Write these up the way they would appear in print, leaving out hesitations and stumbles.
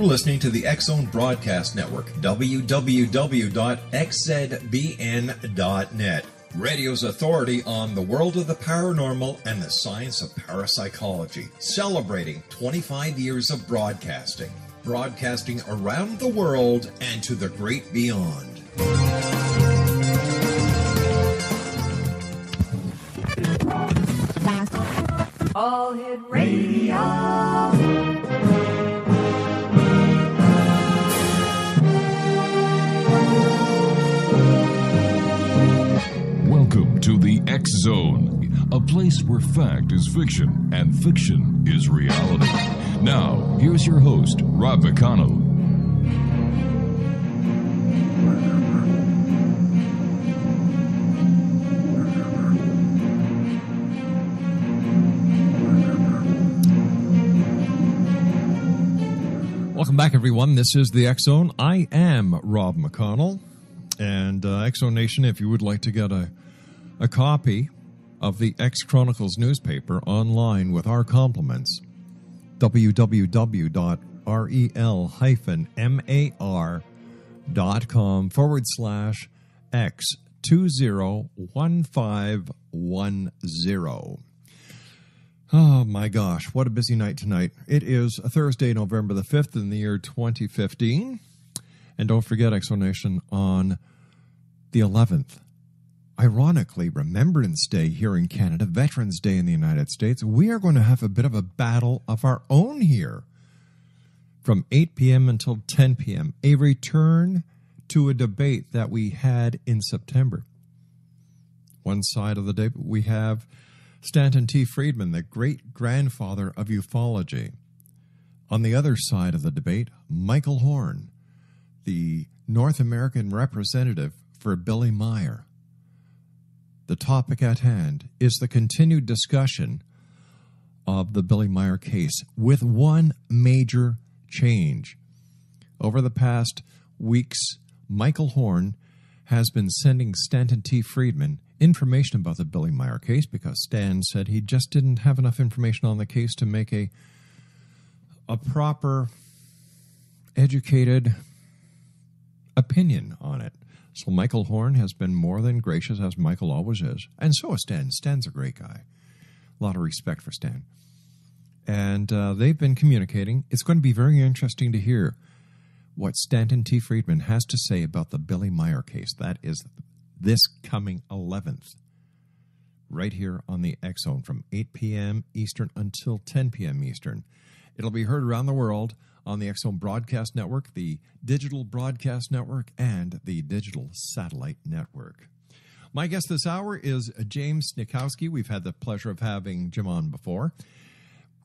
listening to the X-Zone Broadcast Network, www.xzbn.net. Radio's authority on the world of the paranormal and the science of parapsychology, celebrating 25 years of broadcasting. Broadcasting around the world and to the great beyond. All Hit Radio. Welcome to the X-Zone, a place where fact is fiction and fiction is reality. Now, here's your host, Rob McConnell. Welcome back, everyone. This is the X-Zone. I am Rob McConnell. And X-Zone Nation, if you would like to get a copy of the X-Chronicles newspaper online with our compliments, www.rel-mar.com/X201510. Oh, my gosh. What a busy night tonight. It is a Thursday, November the 5th in the year 2015. And don't forget, Exonation, on the 11th, ironically, Remembrance Day here in Canada, Veterans Day in the United States, we are going to have a bit of a battle of our own here from 8 p.m. until 10 p.m., a return to a debate that we had in September. One side of the debate, we have Stanton T. Friedman, the great-grandfather of ufology. On the other side of the debate, Michael Horn, the North American representative for Billy Meyer. The topic at hand is the continued discussion of the Billy Meyer case with one major change. Over the past weeks, Michael Horn has been sending Stanton T. Friedman information about the Billy Meyer case because Stan said he just didn't have enough information on the case to make a proper, educated opinion on it. So Michael Horn has been more than gracious, as Michael always is. And so is Stan. Stan's a great guy. A lot of respect for Stan. And they've been communicating. It's going to be very interesting to hear what Stanton T. Friedman has to say about the Billy Meyer case. That is this coming 11th, right here on the X-Zone from 8 p.m. Eastern until 10 p.m. Eastern. It'll be heard around the world on the X-Zone Broadcast Network, the Digital Broadcast Network, and the Digital Satellite Network. My guest this hour is James SNIECHOWSKI. We've had the pleasure of having Jim on before.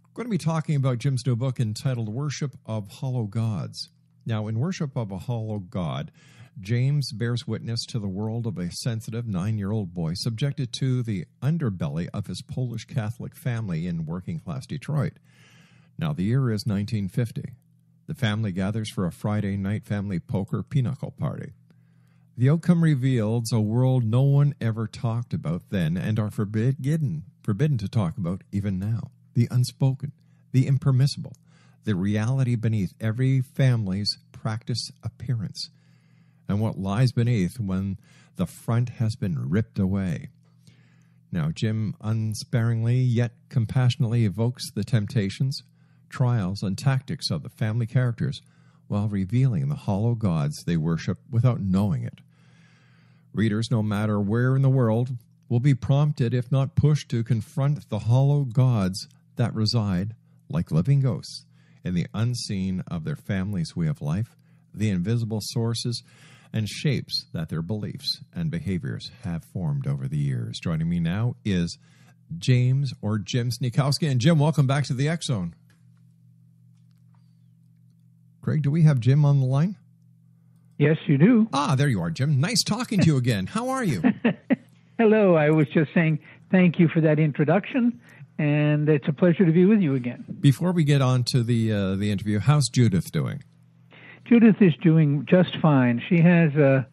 We're going to be talking about Jim's new book entitled Worship of Hollow Gods. Now, in Worship of a Hollow God, James bears witness to the world of a sensitive 9-year-old boy subjected to the underbelly of his Polish Catholic family in working-class Detroit. Now, the year is 1950. The family gathers for a Friday night family poker pinochle party. The outcome reveals a world no one ever talked about then and are forbidden to talk about even now. The unspoken, the impermissible, the reality beneath every family's practice appearance, and what lies beneath when the front has been ripped away. Now, Jim unsparingly yet compassionately evokes the temptations, trials, and tactics of the family characters while revealing the hollow gods they worship without knowing it. Readers, no matter where in the world, will be prompted, if not pushed, to confront the hollow gods that reside, like living ghosts, in the unseen of their family's way of life, the invisible sources and shapes that their beliefs and behaviors have formed over the years. Joining me now is James, or Jim SNIECHOWSKI. And Jim, welcome back to the X-Zone. Craig, do we have Jim on the line? Yes, you do. Ah, there you are, Jim. Nice talking to you again. How are you? Hello. I was just saying thank you for that introduction, and it's a pleasure to be with you again. Before we get on to the interview, how's Judith doing? Judith is doing just fine. She has a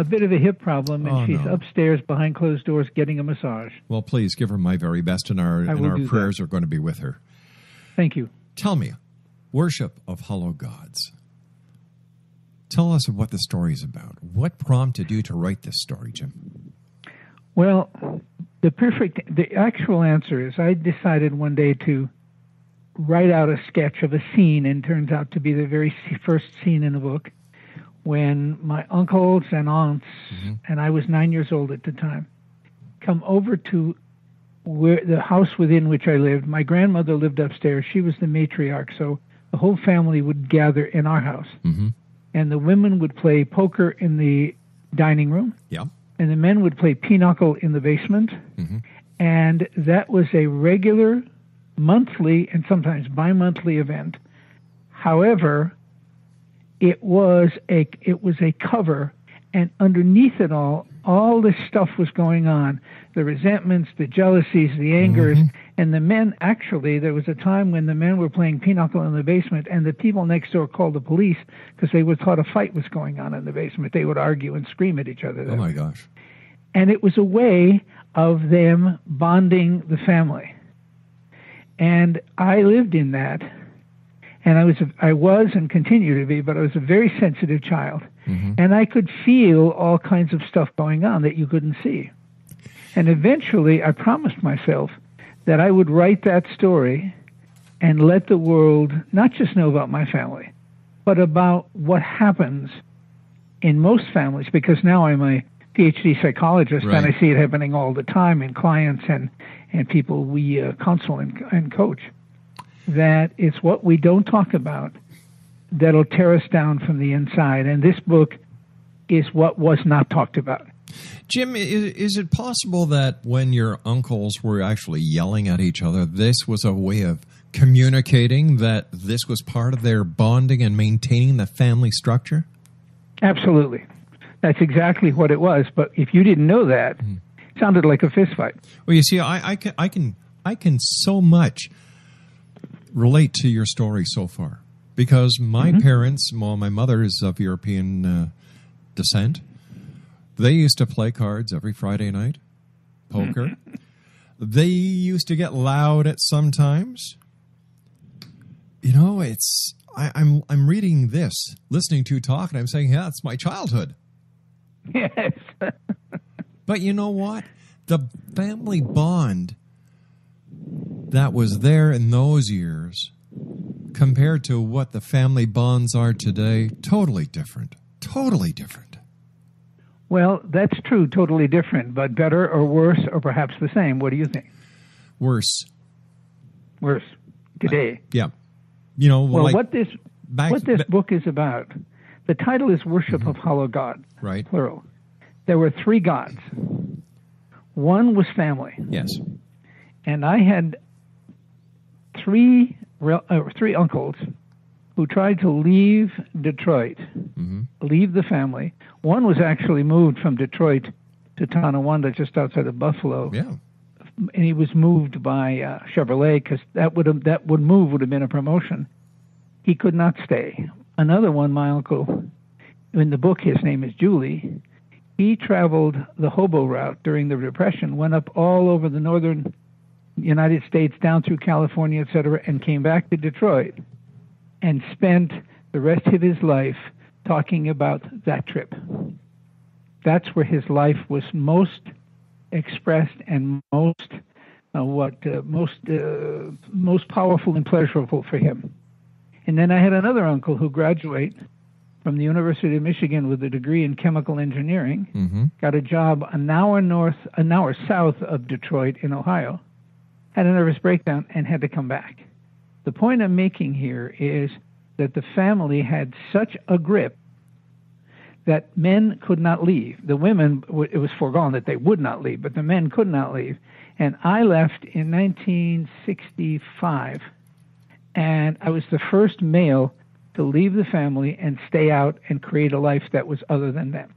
bit of a hip problem, and she's upstairs behind closed doors getting a massage. Well, please give her my very best, and our prayers are going to be with her. Thank you. Tell me, Worship of Hollow Gods. Tell us what the story is about. What prompted you to write this story, Jim? Well, the actual answer is I decided one day to write out a sketch of a scene, and turns out to be the very first scene in the book, when my uncles and aunts, and I was 9 years old at the time, come over to where the house within which I lived. My grandmother lived upstairs. She was the matriarch, so the whole family would gather in our house. And the women would play poker in the dining room. Yeah. And the men would play pinochle in the basement. And that was a regular monthly and sometimes bi-monthly event. However, it was a cover, and underneath it all this stuff was going on. The resentments, the jealousies, the angers, and the men, actually, there was a time when the men were playing pinochle in the basement, and the people next door called the police because they thought a fight was going on in the basement. They would argue and scream at each other. Oh, my gosh. And it was a way of them bonding the family. And I lived in that, and I was and continue to be, but I was a very sensitive child. And I could feel all kinds of stuff going on that you couldn't see. And eventually I promised myself that I would write that story and let the world not just know about my family, but about what happens in most families, because now I'm a PhD psychologist, and I see it happening all the time in clients and people we counsel and coach, that it's what we don't talk about that'll tear us down from the inside. And this book is what was not talked about. Jim, is it possible that when your uncles were actually yelling at each other, this was a way of communicating, that this was part of their bonding and maintaining the family structure? Absolutely. That's exactly what it was. But if you didn't know that, it sounded like a fist fight. Well, you see, I can so much relate to your story so far, because my parents, well, my mother is of European descent. They used to play cards every Friday night, poker. They used to get loud at some times. You know, I'm reading this, listening to you talk, and I'm saying, yeah, it's my childhood. Yes. But you know what? The family bond that was there in those years compared to what the family bonds are today, totally different. Totally different. Well, that's true, totally different, but better or worse or perhaps the same. What do you think? Worse. Worse. Today. Yeah. You know, well, like what this book is about, the title is Worship of Hollow God, right? Plural. There were three gods. One was family. Yes. And I had three uncles who tried to leave Detroit, leave the family. One was actually moved from Detroit to Tonawanda, just outside of Buffalo. Yeah. And he was moved by Chevrolet, because that would have been a promotion. He could not stay. Another one, my uncle, in the book, his name is Julie. He traveled the hobo route during the Depression, went up all over the northern United States, down through California, etc., and came back to Detroit and spent the rest of his life talking about that trip. That's where his life was most expressed and most powerful and pleasurable for him. And then I had another uncle who graduated from the University of Michigan with a degree in chemical engineering, got a job an hour south of Detroit in Ohio, had a nervous breakdown, and had to come back. The point I'm making here is that the family had such a grip that men could not leave. The women, it was foregone that they would not leave, but the men could not leave. And I left in 1965, and I was the first male to leave the family and stay out and create a life that was other than them.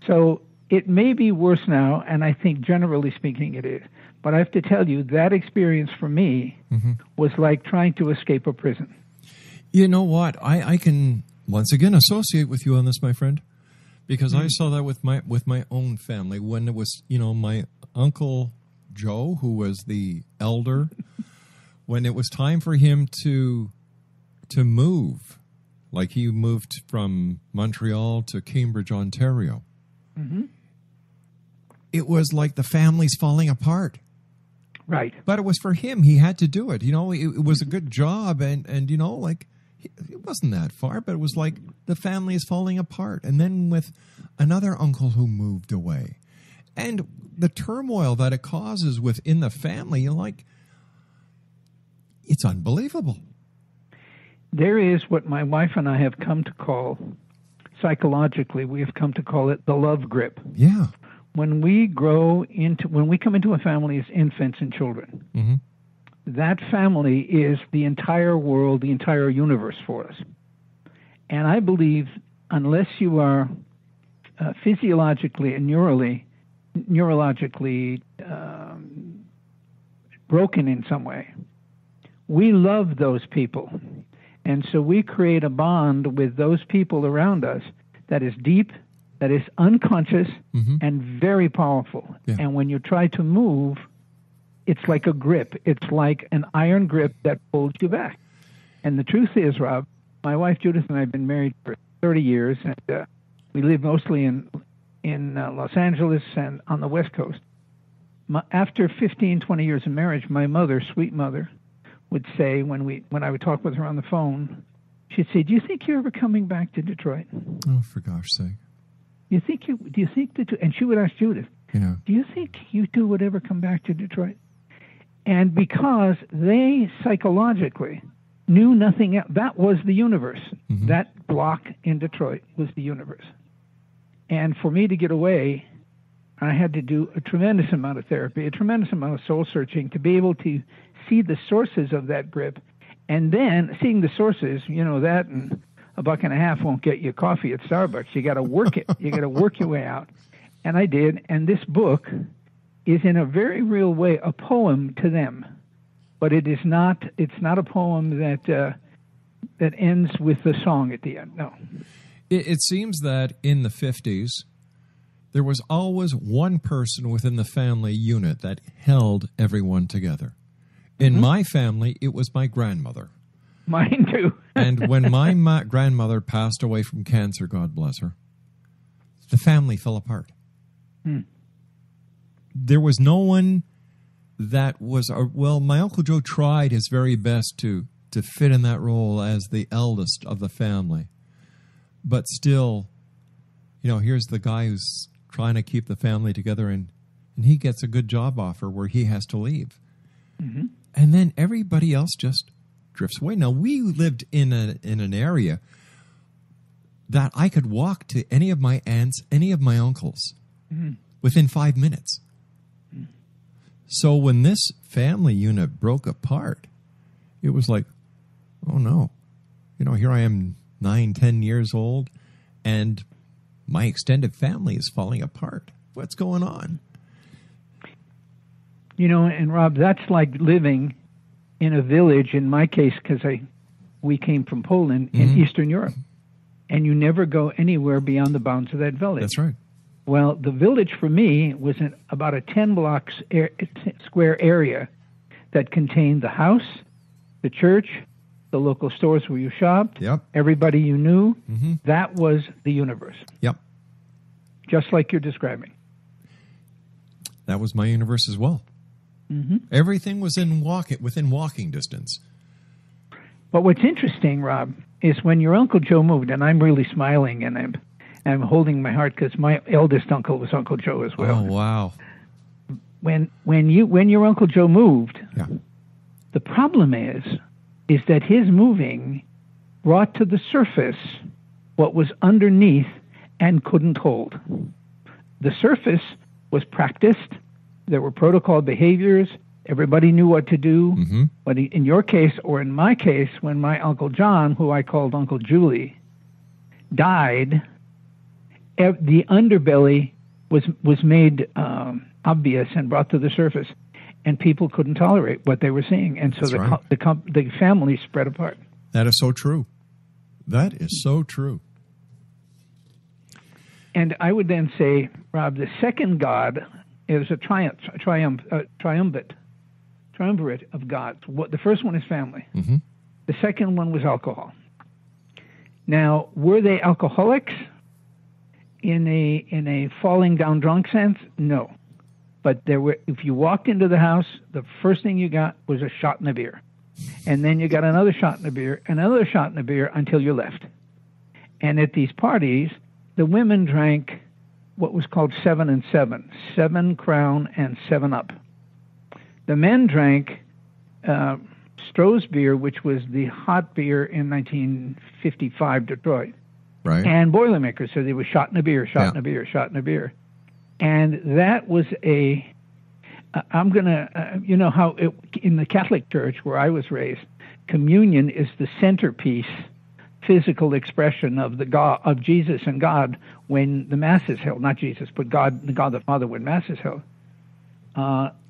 So it may be worse now, and I think generally speaking it is. But I have to tell you, that experience for me was like trying to escape a prison. You know what? I can once again associate with you on this, my friend, because I saw that with my own family when it was, my Uncle Joe, who was the elder, when it was time for him to move Like he moved from Montreal to Cambridge, Ontario. Mm-hmm. It was like the family's falling apart. Right. But it was for him. He had to do it. It was a good job. And like, it wasn't that far, but it was like the family is falling apart. And then with another uncle who moved away. And the turmoil that it causes within the family, you're like, it's unbelievable. There is what my wife and I have come to call, psychologically, we have come to call it the love grip. Yeah. When we come into a family as infants and children, Mm-hmm. that family is the entire world, the entire universe for us. And I believe unless you are physiologically and neurologically broken in some way, we love those people. And so we create a bond with those people around us that is deep, that is unconscious, Mm-hmm. and very powerful. Yeah. And when you try to move, it's like a grip. It's like an iron grip that pulls you back. And the truth is, Rob, my wife Judith and I have been married for 30 years, and we live mostly in Los Angeles and on the West Coast. After 15, 20 years of marriage, my mother, sweet mother, would say when I would talk with her on the phone, she'd say, "Do you think you're ever coming back to Detroit? Oh, for gosh sake. Do you think that?" And she would ask Judith, "Do you think you two would ever come back to Detroit?" And because they psychologically knew nothing else, that was the universe. Mm-hmm. That block in Detroit was the universe. And for me to get away, I had to do a tremendous amount of therapy, a tremendous amount of soul searching to be able to see the sources of that grip. And then seeing the sources, that and $1.50 won't get you coffee at Starbucks. You got to work it. You got to work your way out. And I did. And this book is in a very real way a poem to them. But it's not a poem that ends with the song at the end. No. It seems that in the 50s, there was always one person within the family unit that held everyone together. In my family, it was my grandmother. Mine too. And when my grandmother passed away from cancer, God bless her, the family fell apart. There was no one that was, my Uncle Joe tried his very best to fit in that role as the eldest of the family. But still, here's the guy who's trying to keep the family together, and he gets a good job offer where he has to leave. Mm-hmm. And then everybody else just drifts away. Now, we lived in an area that I could walk to any of my aunts, any of my uncles within 5 minutes. So when this family unit broke apart, it was like, oh no. Here I am 9, 10 years old, and my extended family is falling apart. What's going on? And Rob, that's like living in a village, in my case, because we came from Poland, in Eastern Europe. And you never go anywhere beyond the bounds of that village. That's right. Well, the village for me was about a 10-block square area that contained the house, the church, the local stores where you shopped, everybody you knew. Mm-hmm. That was the universe. Yep. Just like you're describing. That was my universe as well. Mm-hmm. Everything was within walking distance. But what's interesting, Rob, is when your Uncle Joe moved, and I'm really smiling, and I'm holding my heart because my eldest uncle was Uncle Joe as well. Oh, wow. When your Uncle Joe moved, the problem is that his moving brought to the surface what was underneath and couldn't hold. The surface was practiced. There were protocol behaviors. Everybody knew what to do. Mm-hmm. But in your case, or in my case, when my Uncle John, who I called Uncle Julie, died, the underbelly was made obvious and brought to the surface, and people couldn't tolerate what they were seeing, and so the family spread apart. That is so true. That is so true. And I would then say, Rob, the second God is a triumvirate of gods. The first one is family. Mm-hmm. The second one was alcohol. Now, were they alcoholics in a falling down drunk sense? No. But there were. If you walked into the house, the first thing you got was a shot in a beer. And then you got another shot in a beer, another shot in a beer until you left. And at these parties, the women drank what was called 7 and 7, 7 Crown and 7 Up. The men drank Stroh's beer, which was the hot beer in 1955 Detroit. Right. And Boilermakers, so they were shot in a beer, shot in a beer, shot in a beer. And that was I'm going to, you know how in the Catholic Church where I was raised, communion is the centerpiece, physical expression of of Jesus and God when the Mass is held. Not Jesus, but God the Father when Mass is held.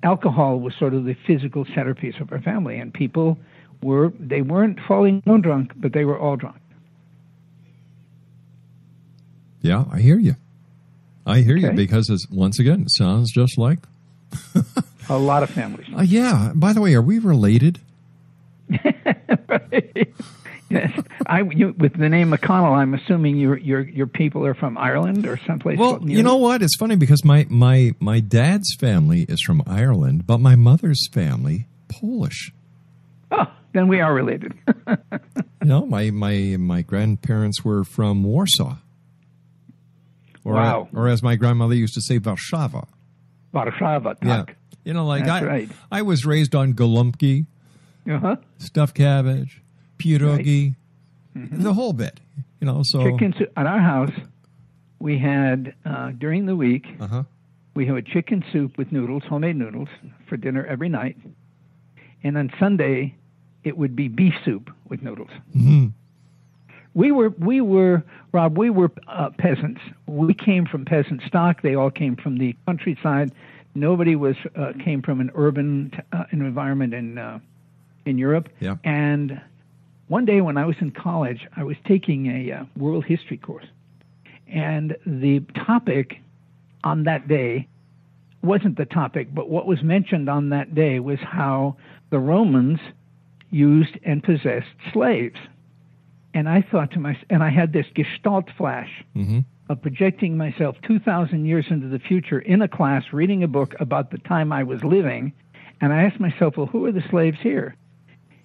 Alcohol was sort of the physical centerpiece of our family, and people they weren't falling down drunk, but they were all drunk. Yeah, I hear you. I hear you because once again, it sounds just like a lot of families. Yeah. By the way, are we related? Yes. With the name McConnell, I'm assuming your people are from Ireland or someplace. Well, you know what? It's funny because my dad's family is from Ireland, but my mother's family Polish. Oh, then we are related. My grandparents were from Warsaw. Wow. Or as my grandmother used to say, Warszawa. Warszawa. Yeah. That's right. I was raised on golubki, stuffed cabbage, pierogi, the whole bit. So chicken soup. At our house, we had during the week we had chicken soup with noodles, homemade noodles, for dinner every night, and on Sunday it would be beef soup with noodles. Mm-hmm. We were Rob. We were peasants. We came from peasant stock. They all came from the countryside. Nobody came from an urban environment in Europe. Yeah. And one day when I was in college, I was taking a world history course, and the topic on that day wasn't the topic, but what was mentioned on that day was how the Romans used and possessed slaves. And I thought to myself, and I had this gestalt flash of projecting myself 2,000 years into the future in a class reading a book about the time I was living. And I asked myself, well, who are the slaves here?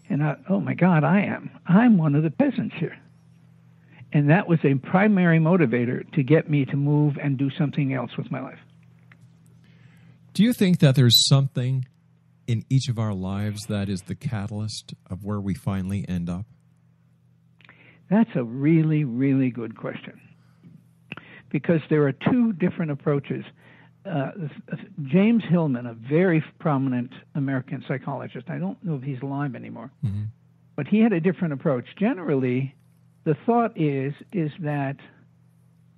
And oh my God, I'm one of the peasants here. And that was a primary motivator to get me to move and do something else with my life. Do you think that there's something in each of our lives that is the catalyst of where we finally end up? That's a really, really good question, because there are two different approaches. James Hillman, a very prominent American psychologist, I don't know if he's alive anymore, but he had a different approach. Generally, the thought is that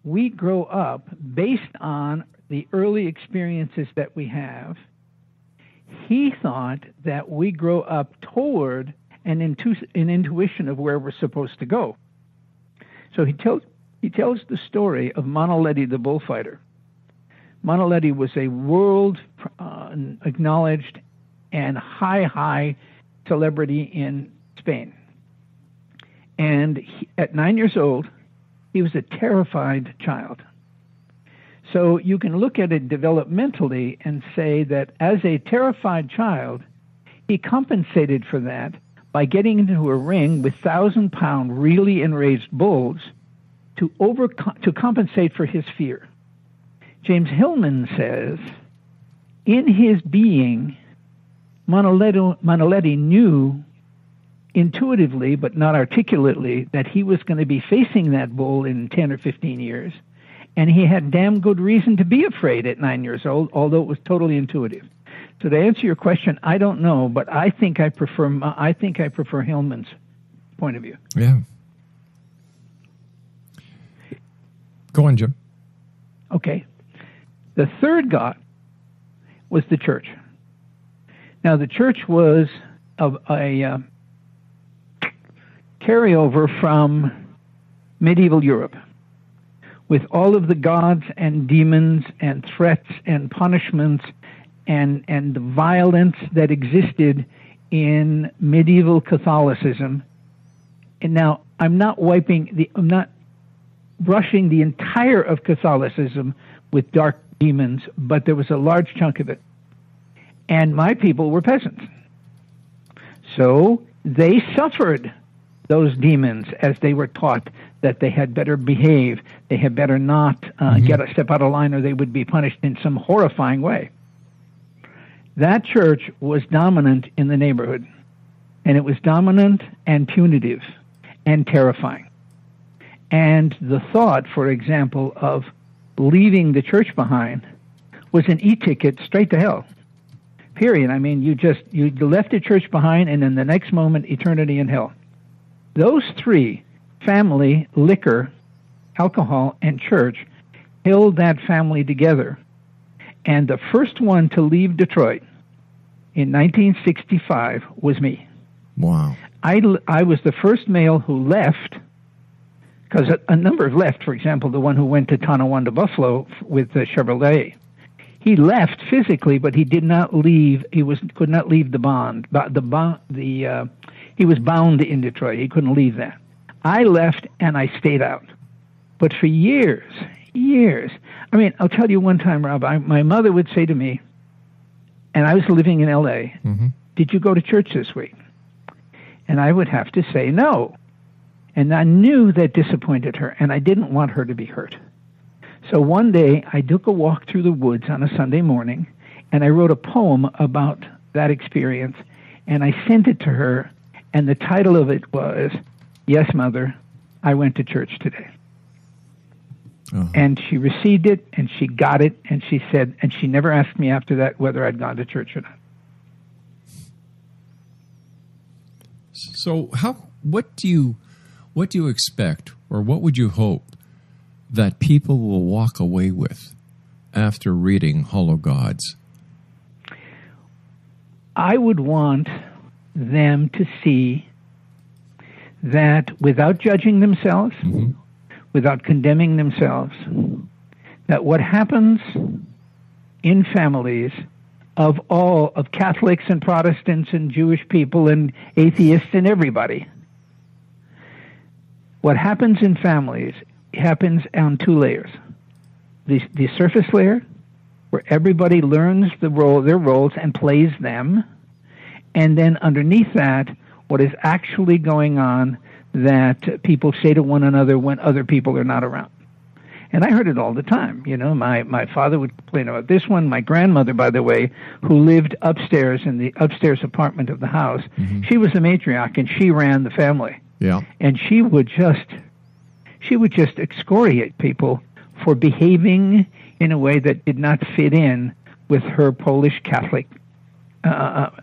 we grow up based on the early experiences that we have. He thought that we grow up toward an intuition of where we're supposed to go. So he tells the story of Manolete the bullfighter. Manolete was a world acknowledged and high celebrity in Spain. And at 9 years old, he was a terrified child. So you can look at it developmentally and say that as a terrified child, he compensated for that by getting into a ring with 1,000-pound really enraged bulls to compensate for his fear. James Hillman says, in his being, Manolete knew intuitively, but not articulately, that he was going to be facing that bull in 10 or 15 years, and he had damn good reason to be afraid at 9 years old, although it was totally intuitive. So to answer your question, I don't know, but I think I prefer Hillman's point of view. Yeah. Go on, Jim. Okay. The third God was the church. Now, the church was a carryover from medieval Europe, with all of the gods and demons and threats and punishments and the violence that existed in medieval Catholicism. And now, I'm not brushing the entire of Catholicism with dark demons, but there was a large chunk of it. And my people were peasants. So they suffered those demons as they were taught that they had better behave, they had better not get a step out of line, or they would be punished in some horrifying way. That church was dominant in the neighborhood, and it was dominant and punitive and terrifying. And the thought, for example, of leaving the church behind was an e-ticket straight to hell. Period. I mean, you left the church behind, and in the next moment, eternity in hell. Those three, family, liquor, alcohol, and church, held that family together. And the first one to leave Detroit in 1965 was me. Wow. I was the first male who left, because a number left. For example, the one who went to Tonawanda, Buffalo with Chevrolet. He left physically, but he did not leave. Could not leave the bond. He was bound in Detroit. He couldn't leave that. I left and I stayed out. But for years. I mean, I'll tell you one time, Rob. My mother would say to me, and I was living in L.A. Did you go to church this week? And I would have to say no. And I knew that disappointed her, and I didn't want her to be hurt. So one day, I took a walk through the woods on a Sunday morning, and I wrote a poem about that experience, and I sent it to her, and the title of it was, "Yes, Mother, I went to church today." And she received it, and she got it, and she said, and she never asked me after that whether I'd gone to church or not. So what do you expect, or what would you hope that people will walk away with after reading Hollow Gods? I would want them to see that without judging themselves, without condemning themselves, that what happens in families of Catholics and Protestants and Jewish people and atheists and everybody, what happens in families happens on two layers. The surface layer, where everybody learns their roles and plays them, and then underneath that, what is actually going on that people say to one another when other people are not around. And I heard it all the time. You know, my father would complain about this one. My grandmother, by the way, who lived upstairs in the upstairs apartment of the house, she was the matriarch, and she ran the family. Yeah. And she would just excoriate people for behaving in a way that did not fit in with her Polish Catholic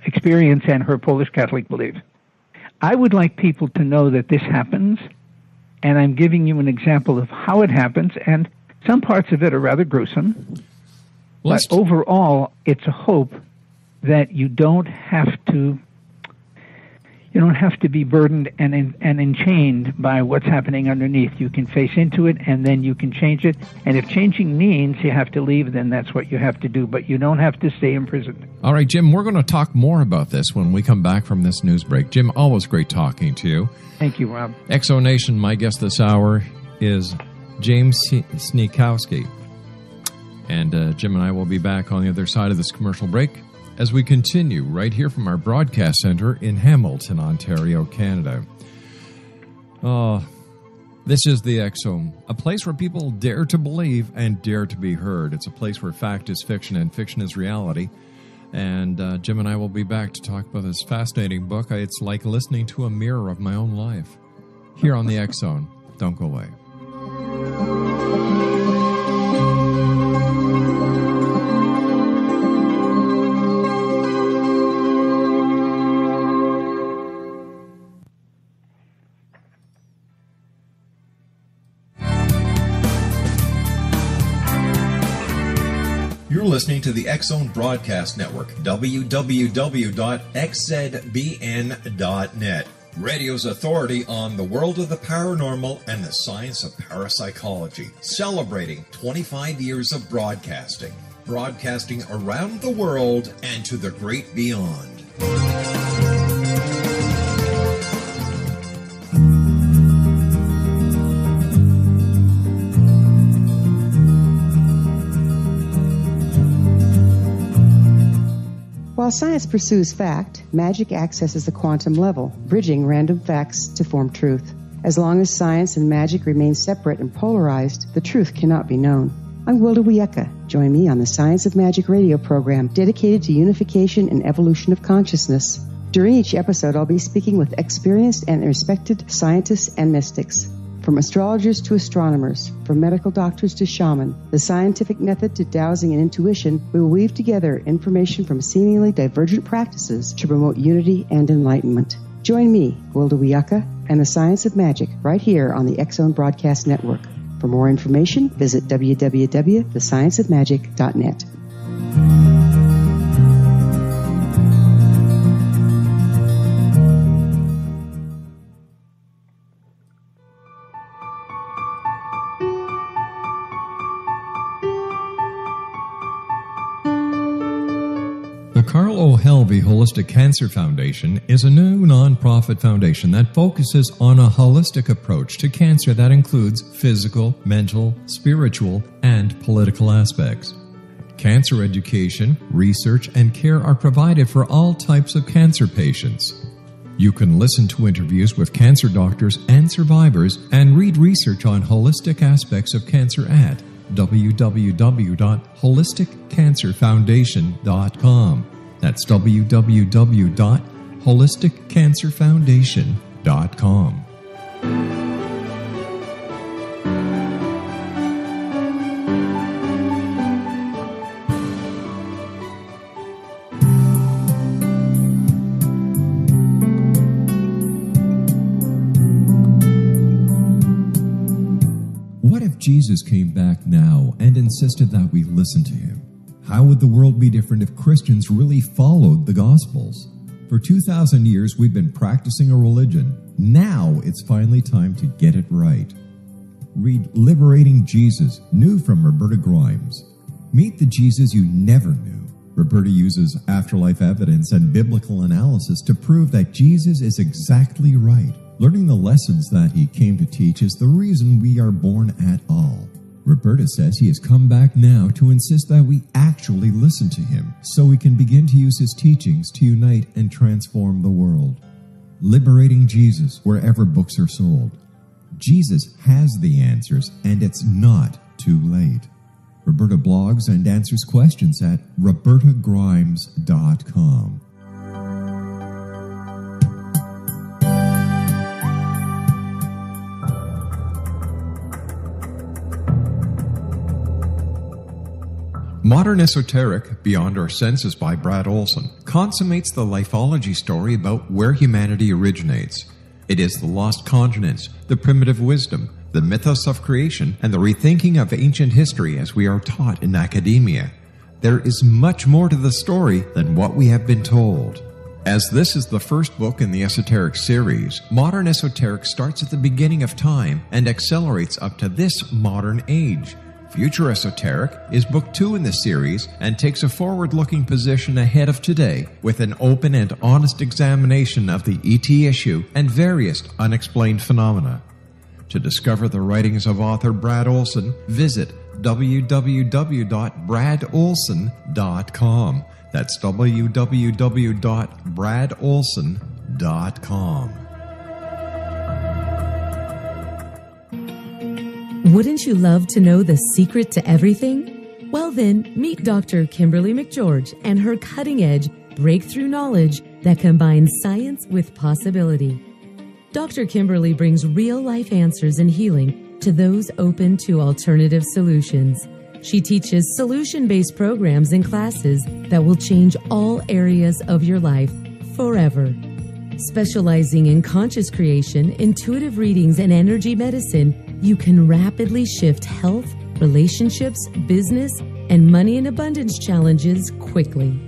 experience and her Polish Catholic belief. I would like people to know that this happens, and I'm giving you an example of how it happens, and some parts of it are rather gruesome. But overall, it's a hope that you don't have to be burdened and enchained by what's happening underneath. You can face into it, and then you can change it. And if changing means you have to leave, then that's what you have to do. But you don't have to stay imprisoned. All right, Jim, we're going to talk more about this when we come back from this news break. Jim, always great talking to you. Thank you, Rob. Exo Nation, my guest this hour is James SNIECHOWSKI. And Jim and I will be back on the other side of this commercial break as we continue right here from our broadcast center in Hamilton, Ontario, Canada. This is the Exome, a place where people dare to believe and dare to be heard. It's a place where fact is fiction and fiction is reality. And Jim and I will be back to talk about this fascinating book. It's like listening to a mirror of my own life. Here on the Exome. Don't go away. You're listening to the X-Zone Broadcast Network, www.xzbn.net. Radio's authority on the world of the paranormal and the science of parapsychology. Celebrating 25 years of broadcasting. Broadcasting around the world and to the great beyond. While science pursues fact, magic accesses the quantum level, bridging random facts to form truth. As long as science and magic remain separate and polarized, the truth cannot be known. I'm Wilda Wiecka. Join me on the Science of Magic radio program dedicated to unification and evolution of consciousness. During each episode, I'll be speaking with experienced and respected scientists and mystics. From astrologers to astronomers, from medical doctors to shaman, the scientific method to dowsing and intuition, we will weave together information from seemingly divergent practices to promote unity and enlightenment. Join me, Wilda Wiecka, and the Science of Magic right here on the X Zone Broadcast Network. For more information, visit www.thescienceofmagic.net. The Carl O. Helvey Holistic Cancer Foundation is a new nonprofit foundation that focuses on a holistic approach to cancer that includes physical, mental, spiritual, and political aspects. Cancer education, research, and care are provided for all types of cancer patients. You can listen to interviews with cancer doctors and survivors and read research on holistic aspects of cancer at www.holisticcancerfoundation.com. That's www.holisticcancerfoundation.com. What if Jesus came back now and insisted that we listen to him? How would the world be different if Christians really followed the Gospels? For 2,000 years, we've been practicing a religion. Now it's finally time to get it right. Read Liberating Jesus, new from Roberta Grimes. Meet the Jesus you never knew. Roberta uses afterlife evidence and biblical analysis to prove that Jesus is exactly right. Learning the lessons that he came to teach is the reason we are born at all. Roberta says he has come back now to insist that we actually listen to him so we can begin to use his teachings to unite and transform the world. Liberating Jesus wherever books are sold. Jesus has the answers, and it's not too late. Roberta blogs and answers questions at robertagrimes.com. Modern Esoteric, Beyond Our Senses by Brad Olson, consummates the lifology story about where humanity originates. It is the lost continents, the primitive wisdom, the mythos of creation, and the rethinking of ancient history as we are taught in academia. There is much more to the story than what we have been told. As this is the first book in the Esoteric series, Modern Esoteric starts at the beginning of time and accelerates up to this modern age. Future Esoteric is book 2 in the series and takes a forward-looking position ahead of today with an open and honest examination of the ET issue and various unexplained phenomena. To discover the writings of author Brad Olson, visit www.bradolson.com. That's www.bradolson.com. Wouldn't you love to know the secret to everything? Well then, meet Dr. Kimberly McGeorge and her cutting-edge breakthrough knowledge that combines science with possibility. Dr. Kimberly brings real-life answers and healing to those open to alternative solutions. She teaches solution-based programs and classes that will change all areas of your life forever. Specializing in conscious creation, intuitive readings, and energy medicine, you can rapidly shift health, relationships, business, and money and abundance challenges quickly.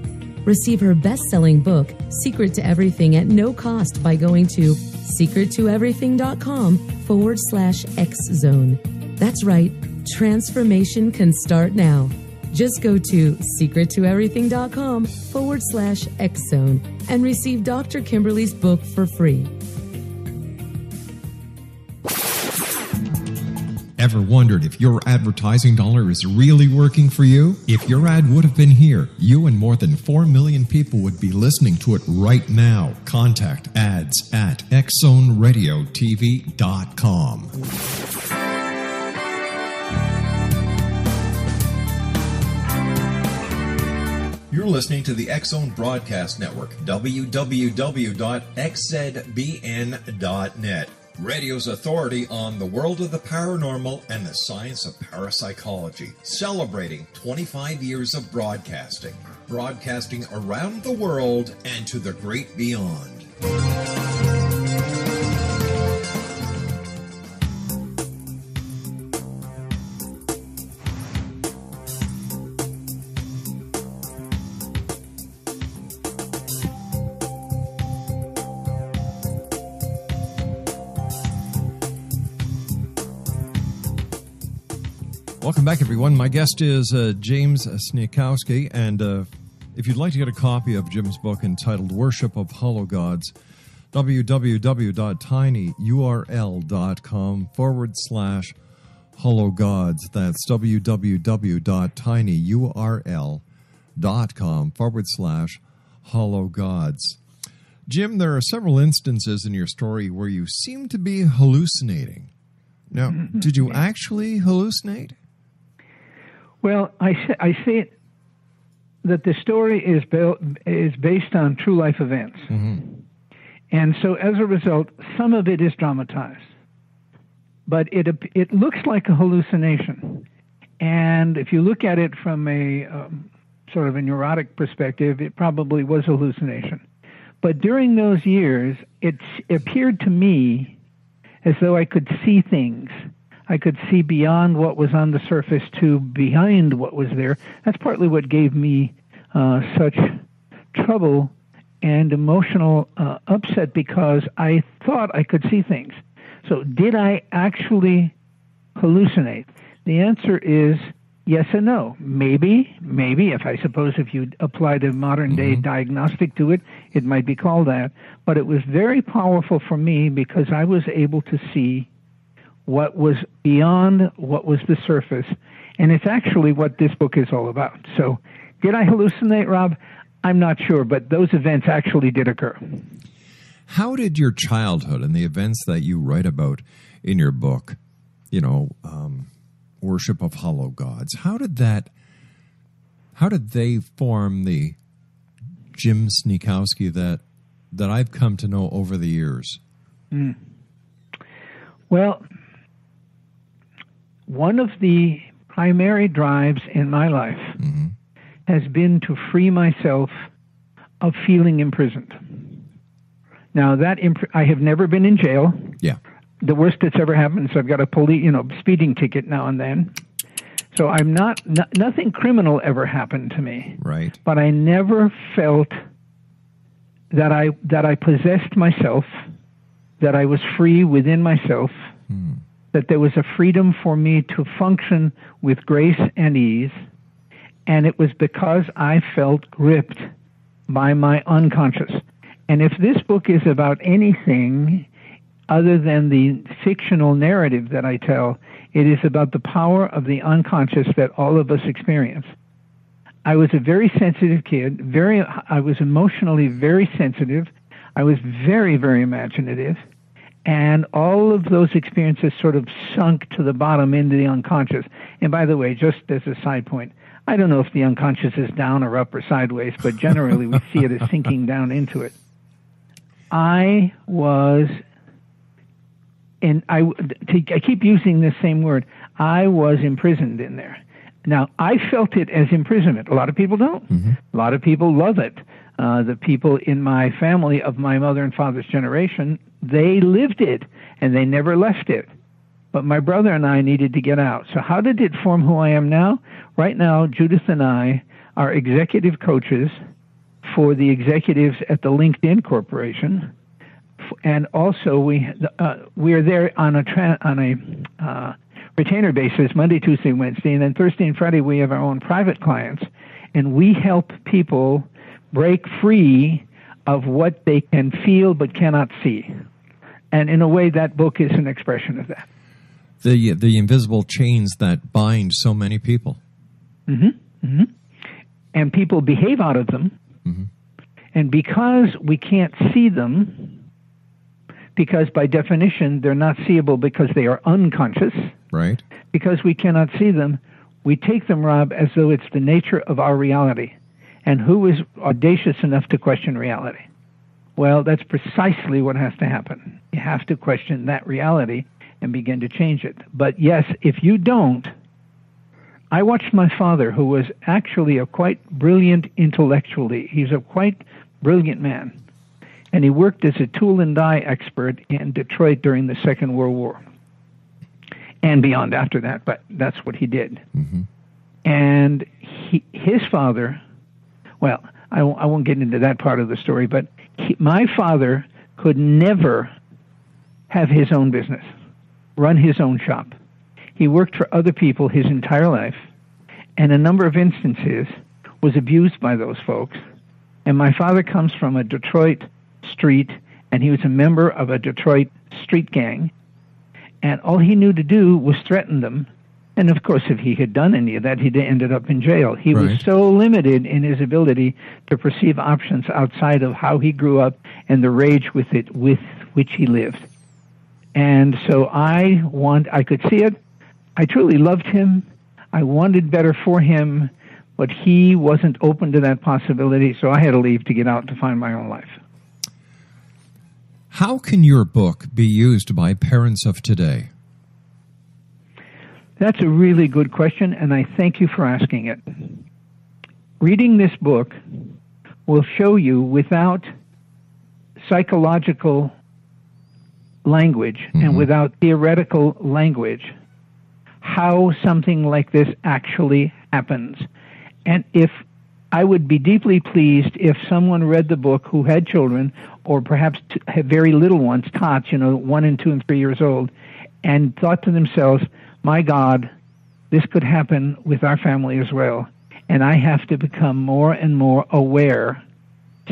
Receive her best-selling book, Secret to Everything, at no cost by going to secrettoeverything.com/X-Zone. That's right, transformation can start now. Just go to secrettoeverything.com/X-Zone and receive Dr. Kimberly's book for free. Ever wondered if your advertising dollar is really working for you? If your ad would have been here, you and more than 4 million people would be listening to it right now. Contact ads at xzoneradiotv.com. You're listening to the X Zone Broadcast Network, www.xzbn.net. Radio's authority on the world of the paranormal and the science of parapsychology, celebrating 25 years of broadcasting around the world and to the great beyond. Welcome back, everyone. My guest is James SNIECHOWSKI, and if you'd like to get a copy of Jim's book entitled Worship of Hollow Gods, www.tinyurl.com/hollow gods. That's www.tinyurl.com/hollow gods. Jim, there are several instances in your story where you seem to be hallucinating. Now, did you actually hallucinate? Well, I say that the story is based on true life events. Mm-hmm. And so as a result, some of it is dramatized. But it looks like a hallucination. And if you look at it from a sort of a neurotic perspective, it probably was a hallucination. But during those years, it appeared to me as though I could see things. I could see beyond what was on the surface to behind what was there. That's partly what gave me such trouble and emotional upset, because I thought I could see things. So did I actually hallucinate? The answer is yes and no. Maybe, if you applied a modern-day diagnostic to it, it might be called that. But it was very powerful for me because I was able to see what was beyond what was the surface. And it's actually what this book is all about. So did I hallucinate, Rob? I'm not sure, but those events actually did occur. How did your childhood and the events that you write about in your book, Worship of Hollow Gods, how did they form the Jim SNIECHOWSKI that I've come to know over the years? Well, one of the primary drives in my life has been to free myself of feeling imprisoned. Now, I have never been in jail. Yeah. The worst that's ever happened is I've got a speeding ticket now and then. So I'm nothing criminal ever happened to me. Right. But I never felt that I possessed myself, that I was free within myself, that there was a freedom for me to function with grace and ease. And it was because I felt gripped by my unconscious. And if this book is about anything other than the fictional narrative that I tell, it is about the power of the unconscious that all of us experience. I was a very sensitive kid. I was emotionally very sensitive. I was very, very imaginative. And all of those experiences sort of sunk to the bottom into the unconscious. And by the way, just as a side point, I don't know if the unconscious is down or up or sideways, but generally we see it as sinking down into it. I keep using this same word. I was imprisoned in there. Now, I felt it as imprisonment. A lot of people don't. A lot of people love it. The people in my family of my mother and father's generation, they lived it, and they never left it. But my brother and I needed to get out. So how did it form who I am now? Right now, Judith and I are executive coaches for the executives at the LinkedIn Corporation. And also, we are there on a retainer basis, Monday, Tuesday, Wednesday, and then Thursday and Friday we have our own private clients, and we help people break free of what they can feel but cannot see. And in a way, that book is an expression of that. The invisible chains that bind so many people. And people behave out of them. And because we can't see them, because by definition they're not seeable because they are unconscious, right? Because we cannot see them, we take them, Rob, as though it's the nature of our reality. And who is audacious enough to question reality? Well, that's precisely what has to happen. You have to question that reality and begin to change it. But yes, if you don't, I watched my father, who was actually a quite brilliant intellectually. He's a quite brilliant man. And he worked as a tool and die expert in Detroit during the Second World War. And beyond after that, but that's what he did. And his father, well, I won't get into that part of the story, but my father could never have his own business, run his own shop. He worked for other people his entire life, and a number of instances was abused by those folks. And my father comes from a Detroit street, and he was a member of a Detroit street gang, and all he knew to do was threaten them. And of course, if he had done any of that, he'd ended up in jail. He was so limited in his ability to perceive options outside of how he grew up and the rage with which he lived. And so I could see it. I truly loved him. I wanted better for him, but he wasn't open to that possibility, so I had to leave to get out to find my own life. How can your book be used by parents of today? That's a really good question, and I thank you for asking it. Reading this book will show you, without psychological language and without theoretical language, how something like this actually happens. And if I would be deeply pleased if someone read the book who had children, or perhaps had very little ones, tots, 1 and 2 and 3 years old, and thought to themselves, my God, this could happen with our family as well. And I have to become more and more aware,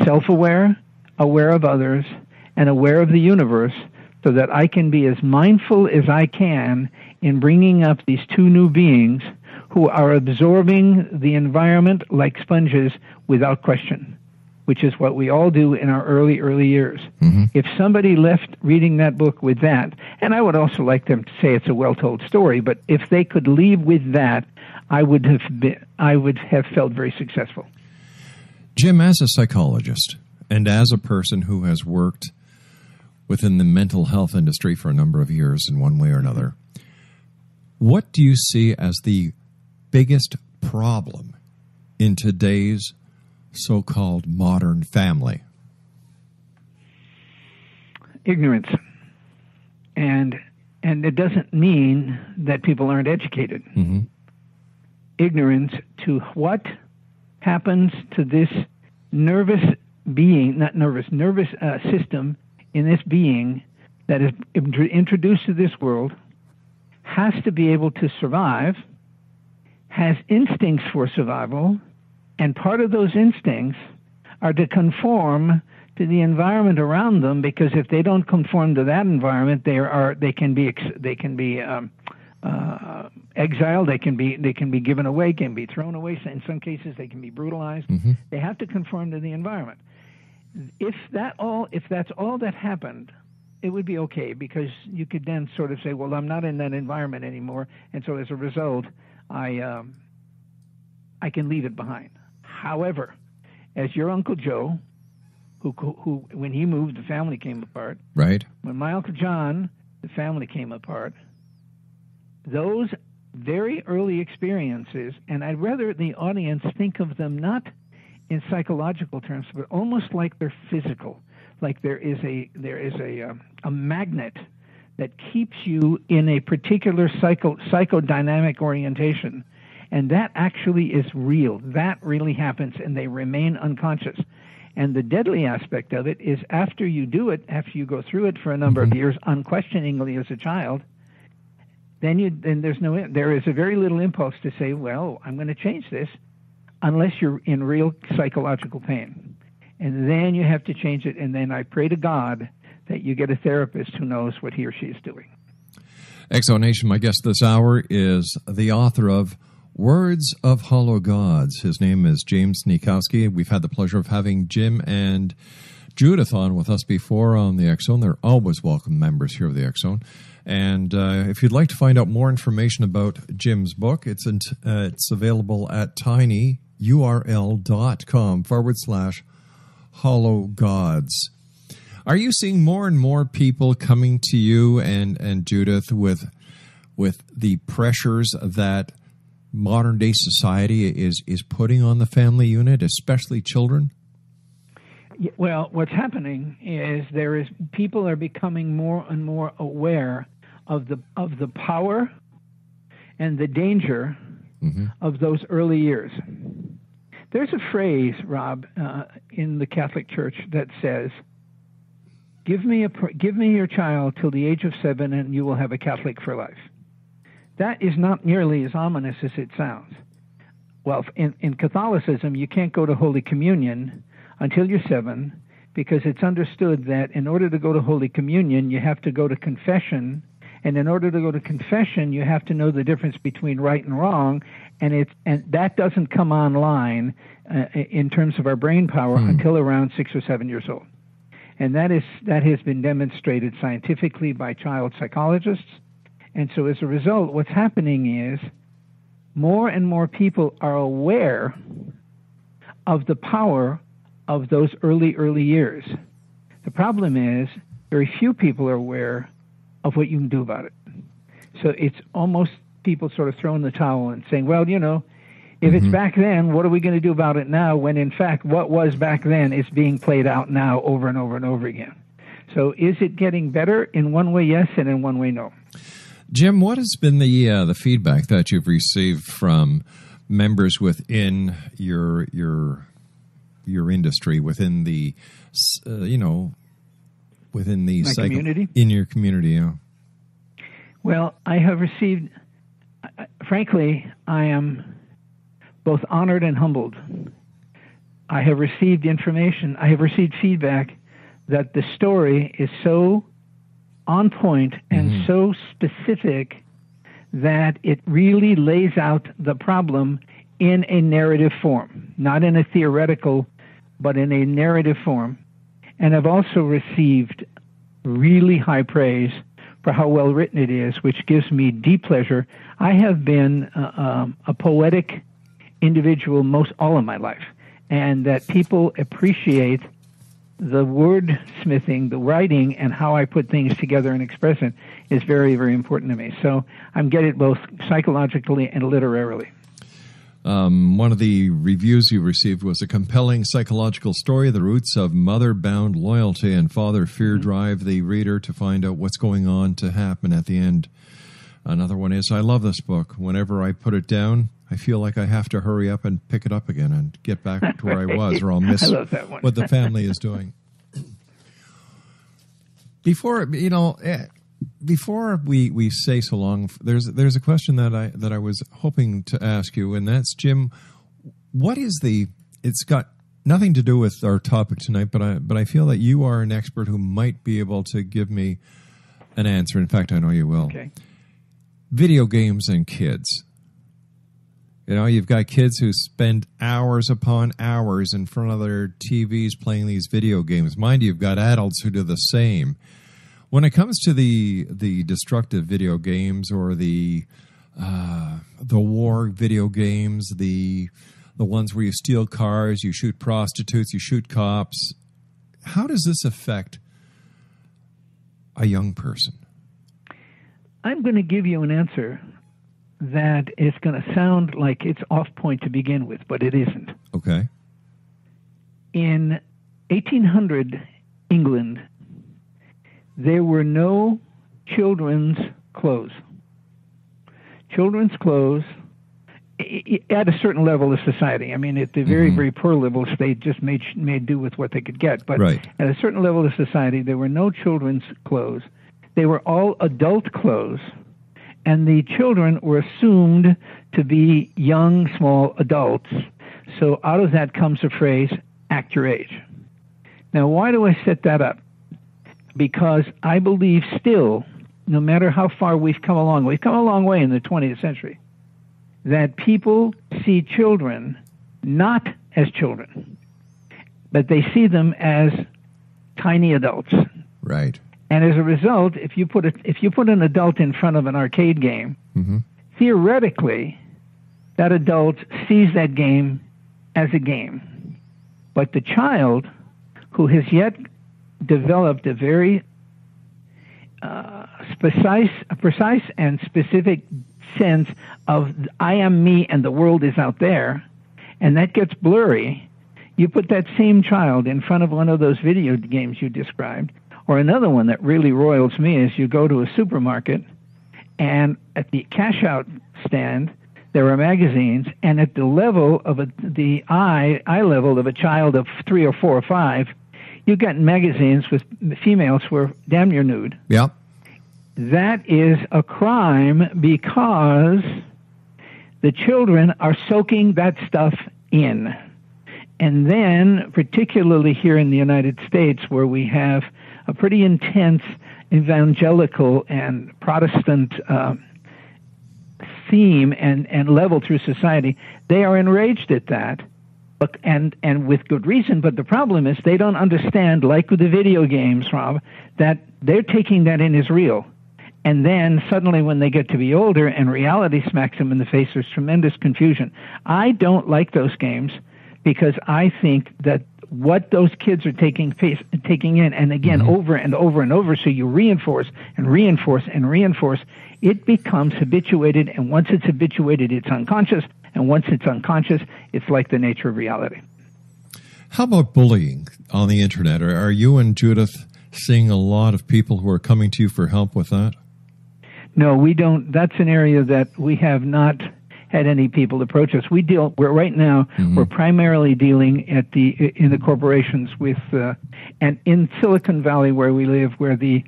self-aware, aware of others, and aware of the universe, so that I can be as mindful as I can in bringing up these two new beings who are absorbing the environment like sponges without question, which is what we all do in our early years. If somebody left reading that book with that, and I would also like them to say it's a well-told story, but if they could leave with that, I would have felt very successful. Jim, as a psychologist and as a person who has worked within the mental health industry for a number of years in one way or another, what do you see as the biggest problem in today's so-called modern family? Ignorance. And it doesn't mean that people aren't educated. Ignorance to what happens to this nervous system in this being that is introduced to this world, has to be able to survive, has instincts for survival, and part of those instincts are to conform to the environment around them, because if they don't conform to that environment, they can be exiled, they can be given away, can be thrown away. In some cases, they can be brutalized. They have to conform to the environment. If that's all that happened, it would be okay, because you could then sort of say, well, I'm not in that environment anymore, and so as a result, I can leave it behind. However, as your Uncle Joe, who when he moved, the family came apart. Right. When my Uncle John, the family came apart. Those very early experiences, and I'd rather the audience think of them not in psychological terms, but almost like they're physical. Like there is a magnet that keeps you in a particular psychodynamic orientation. And that actually is real. That really happens, and they remain unconscious. And the deadly aspect of it is after you do it, after you go through it for a number of years, unquestioningly as a child, there is a very little impulse to say, well, I'm going to change this, unless you're in real psychological pain. And then you have to change it, and then I pray to God that you get a therapist who knows what he or she is doing. Exonation, my guest this hour is the author of Words of Hollow Gods. His name is James SNIECHOWSKI. We've had the pleasure of having Jim and Judith on with us before on the X Zone. They're always welcome members here of the X Zone. And if you'd like to find out more information about Jim's book, it's available at tinyurl.com/Hollow Gods. Are you seeing more and more people coming to you and Judith with the pressures that modern day society is putting on the family unit, especially children? Well, what's happening is people are becoming more and more aware of the power and the danger of those early years. There's a phrase, Rob, in the Catholic Church that says, Give me your child till the age of 7 and you will have a Catholic for life. That is not nearly as ominous as it sounds. Well, in Catholicism, you can't go to Holy Communion until you're 7 because it's understood that in order to go to Holy Communion, you have to go to confession. And in order to go to confession, you have to know the difference between right and wrong. And that doesn't come online in terms of our brain power until around 6 or 7 years old. And that has been demonstrated scientifically by child psychologists. And so as a result, what's happening is more and more people are aware of the power of those early years. The problem is very few people are aware of what you can do about it. So it's almost people sort of throwing the towel and saying, well, if it's back then, what are we going to do about it now, when in fact what was back then is being played out now over and over and over again. So is it getting better? In one way, yes, and in one way, no. Jim, what has been the feedback that you've received from members within your industry, within the community? In your community, yeah. Well, I have received, frankly, I am both honored and humbled. I have received information, I have received feedback that the story is so on point and so specific that it really lays out the problem in a narrative form, not in a theoretical, but in a narrative form. And I've also received really high praise for how well written it is, which gives me deep pleasure. I have been a poetic individual all of my life, and that people appreciate the wordsmithing, the writing, and how I put things together and express it is very, very important to me. So I'm getting it both psychologically and literarily. One of the reviews you received was a compelling psychological story. The roots of mother-bound loyalty and father fear drive the reader to find out what's going on to happen at the end. Another one is, I love this book. Whenever I put it down, I feel like I have to hurry up and pick it up again and get back to where I was, or I'll miss what the family is doing. Before we say so long, there's a question that I was hoping to ask you, and that's, Jim, what is it's got nothing to do with our topic tonight, but I feel that you are an expert who might be able to give me an answer. In fact, I know you will. Okay. Video games and kids. You've got kids who spend hours upon hours in front of their TVs playing these video games. Mind you, you've got adults who do the same. When it comes to the destructive video games or the war video games, the ones where you steal cars, you shoot prostitutes, you shoot cops, how does this affect a young person? I'm going to give you an answer that is going to sound like it's off point to begin with, but it isn't. Okay. In 1800 England, there were no children's clothes. Children's clothes, at a certain level of society, I mean, at the very, very poor levels, they just made do with what they could get. But at a certain level of society, there were no children's clothes. They were all adult clothes, and the children were assumed to be young, small adults. So out of that comes a phrase, act your age. Now, why do I set that up? Because I believe still no matter how far we've come along a long way in the 20th century, that people see children not as children, but they see them as tiny adults. Right. And as a result, if you put an adult in front of an arcade game, Mm-hmm. theoretically, that adult sees that game as a game. But the child, who has yet developed a very precise and specific sense of I am me and the world is out there, and that gets blurry, you put that same child in front of one of those video games you described, or another one that really roils me is you go to a supermarket, and at the cash-out stand, there are magazines, and at the level of the eye level of a child of 3 or 4 or 5, you got magazines with females who are damn near nude. Yeah. That is a crime because the children are soaking that stuff in. And then, particularly here in the United States, where we have a pretty intense evangelical and Protestant theme and level through society, they are enraged at that, and with good reason. But the problem is they don't understand, like with the video games, Rob, that they're taking that in as real. And then suddenly when they get to be older and reality smacks them in the face, there's tremendous confusion. I don't like those games because I think that what those kids are taking in, and again, over and over and over, so you reinforce and reinforce and reinforce, it becomes habituated, and once it's habituated, it's unconscious, and once it's unconscious, it's like the nature of reality. How about bullying on the internet? Are you and Judith seeing a lot of people who are coming to you for help with that? No, we don't. That's an area that we have not had any people approach us. We're right now, we're primarily dealing in the corporations with, and in Silicon Valley where we live, where the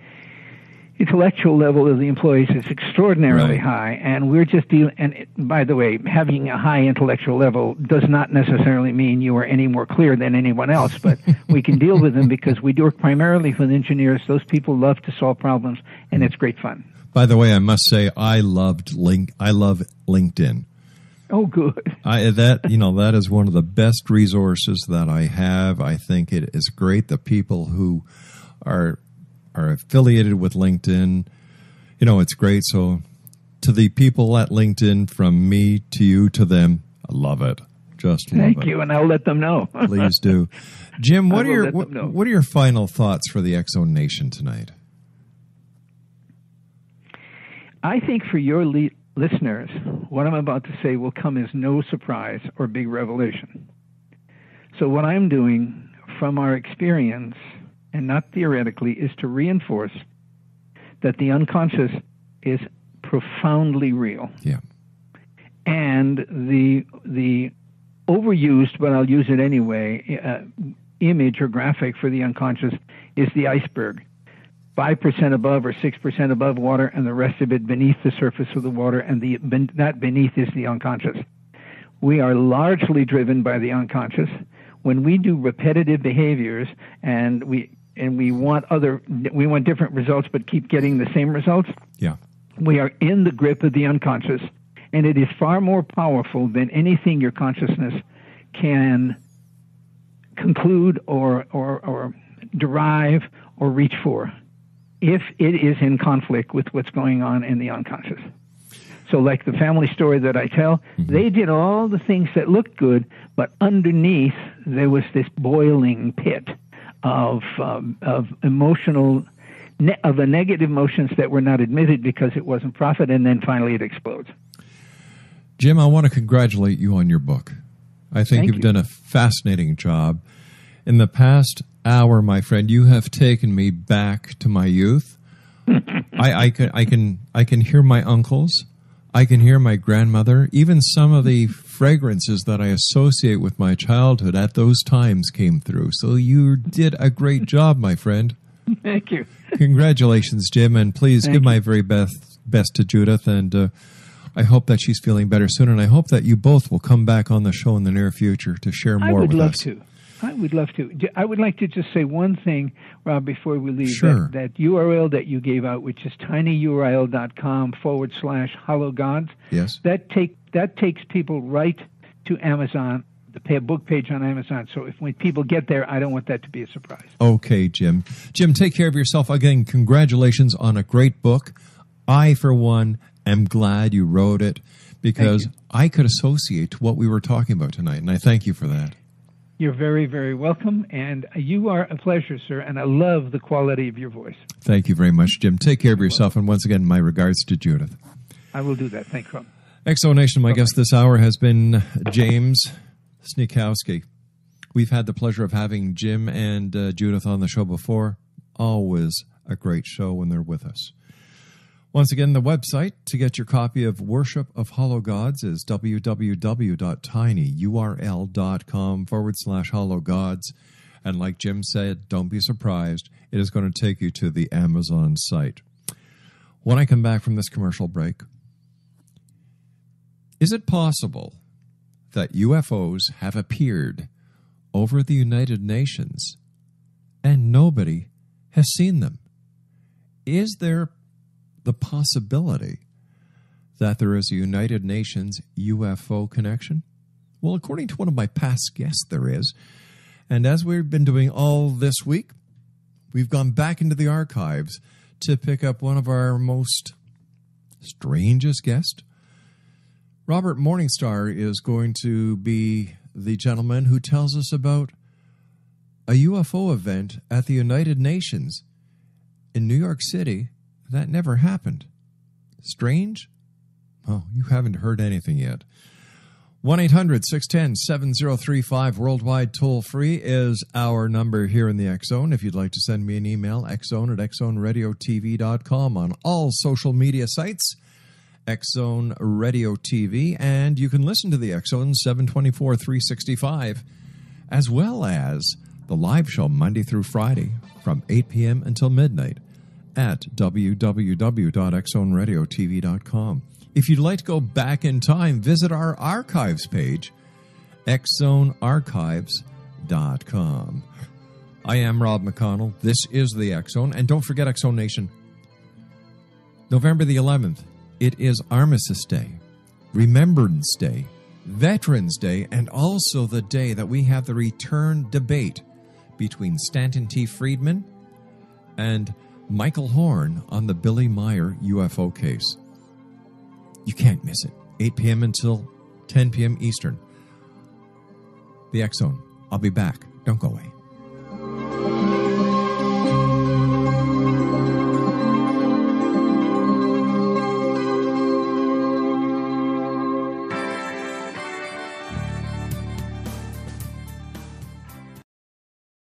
intellectual level of the employees is extraordinarily high, and we're just dealing, and by the way, having a high intellectual level does not necessarily mean you are any more clear than anyone else, but we can deal with them because we work primarily with engineers. Those people love to solve problems, and it's great fun. By the way, I must say I love LinkedIn. Oh, good. That is one of the best resources that I have. I think it is great. The people who are affiliated with LinkedIn, it's great. So to the people at LinkedIn, from me to you to them, I love it. Just love it. Thank you, and I'll let them know. Please do. Jim, what are your final thoughts for the X-Zone Nation tonight? I think for your listeners, what I'm about to say will come as no surprise or big revelation. So what I'm doing from our experience, and not theoretically, is to reinforce that the unconscious is profoundly real. Yeah. And the overused, but I'll use it anyway, image or graphic for the unconscious is the iceberg. 5% above or 6% above water, and the rest of it beneath the surface of the water, and that beneath is the unconscious. We are largely driven by the unconscious. When we do repetitive behaviors and we want different results but keep getting the same results, we are in the grip of the unconscious, and it is far more powerful than anything your consciousness can conclude or derive or reach for, if it is in conflict with what's going on in the unconscious. So like the family story that I tell, they did all the things that looked good, but underneath there was this boiling pit of emotional, of the negative emotions that were not admitted because it wasn't profit, and then finally it explodes. Jim, I want to congratulate you on your book. I think you've done a fascinating job. In the past hour, my friend, you have taken me back to my youth. I can hear my uncles. I can hear my grandmother. Even some of the fragrances that I associate with my childhood at those times came through. So you did a great job, my friend. Thank you. Congratulations, Jim, and please give my very best to Judith, and I hope that she's feeling better soon, and I hope that you both will come back on the show in the near future to share more with us. I would love to. I would love to. I would like to just say one thing, Rob, before we leave. Sure. That URL that you gave out, which is tinyurl.com/HollowGods. Yes. That takes people right to Amazon, the book page on Amazon. So when people get there, I don't want that to be a surprise. Okay, Jim. Jim, take care of yourself. Again, congratulations on a great book. I, for one, am glad you wrote it because I could associate to what we were talking about tonight, and I thank you for that. You're very, very welcome, and you are a pleasure, sir, and I love the quality of your voice. Thank you very much, Jim. Take care of yourself, and once again, my regards to Judith. I will do that. Thanks, Rob. Exonation, my guest this hour has been James SNIECHOWSKI. We've had the pleasure of having Jim and Judith on the show before. Always a great show when they're with us. Once again, the website to get your copy of Worship of Hollow Gods is www.tinyurl.com/HollowGods. And like Jim said, don't be surprised. It is going to take you to the Amazon site. When I come back from this commercial break, is it possible that UFOs have appeared over the United Nations and nobody has seen them? Is there the possibility that there is a United Nations UFO connection? Well, according to one of my past guests, there is. And as we've been doing all this week, we've gone back into the archives to pick up one of our most strangest guests. Robert Morningstar is going to be the gentleman who tells us about a UFO event at the United Nations in New York City that never happened. Strange? Well, you haven't heard anything yet. 1-800-610-7035 worldwide toll-free is our number here in the X-Zone. If you'd like to send me an email, xzone@xzoneradiotv.com, on all social media sites, X-Zone Radio TV, and you can listen to the X-Zone 724-365, as well as the live show Monday through Friday from 8 p.m. until midnight at www.xzoneradiotv.com. If you'd like to go back in time, visit our archives page, xzonearchives.com. I am Rob McConnell. This is the X-Zone. And don't forget, X-Zone Nation, November the 11th, it is Armistice Day, Remembrance Day, Veterans Day, and also the day that we have the return debate between Stanton T. Friedman and Michael Horn on the Billy Meyer UFO case. You can't miss it. 8 p.m. until 10 p.m. Eastern. The X-Zone. I'll be back. Don't go away.